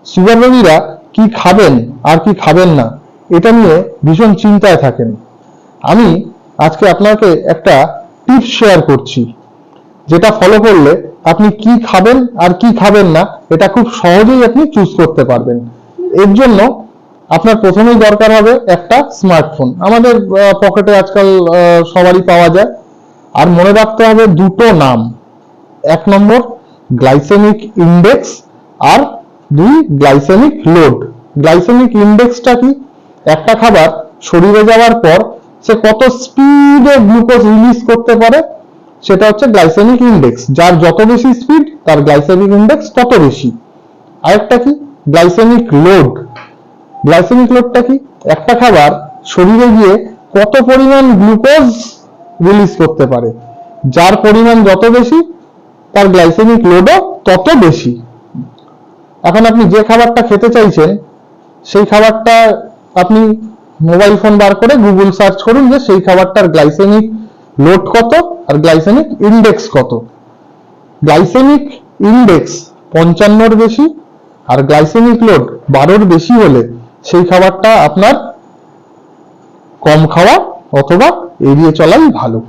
Sugar রোগীরা কি খাবেন আর কি খাবেন না এটা নিয়ে ভীষণ চিন্তায় থাকেন। আমি আজকে আপনাকে একটা টিপস শেয়ার করছি, যেটা ফলো করলে আপনি কি খাবেন আর কি খাবেন না এটা খুব সহজেই আপনি চুজ করতে পারবেন। এর জন্য আপনার প্রথমেই দরকার হবে একটা স্মার্টফোন। আমাদের পকেটে আজকাল সবারই পাওয়া যায়। আর মনে রাখতে হবে দুটো নাম, এক নম্বর গ্লাইসেমিক ইন্ডেক্স আর দুই গ্লাইসেমিক লোড। গ্লাইসেমিক ইন্ডেক্সটা কি? একটা খাবার শরীরে যাওয়ার পর সে কত স্পিডে গ্লুকোজ রিলিজ করতে পারে সেটা হচ্ছে গ্লাইসেমিক ইন্ডেক্স। যার যত বেশি স্পিড তার গ্লাইসেমিক ইন্ডেক্স তত বেশি। আরেকটা কি? Glycaemic load. গ্লাইসেমিক লোডটা কি? একটা খাবার শরীরে গিয়ে কত পরিমাণ গ্লুকোজ রিলিজ করতে পারে, যার পরিমাণ যত বেশি তার গ্লাইসেমিক লোডও তত বেশি। এখন আপনি যে খাবারটা খেতে চাইছেন সেই খাবারটা আপনি মোবাইল ফোন বার করে গুগল সার্চ করুন যে সেই খাবারটার গ্লাইসেমিক লোড কত আর গ্লাইসেমিক ইন্ডেক্স কত। গ্লাইসেমিক ইন্ডেক্স 55-র বেশি আর গ্লাইসেমিক লোড 12-র বেশি হলে সেই খাবারটা আপনার কম খাওয়া অথবা এড়িয়ে চলাই ভালো।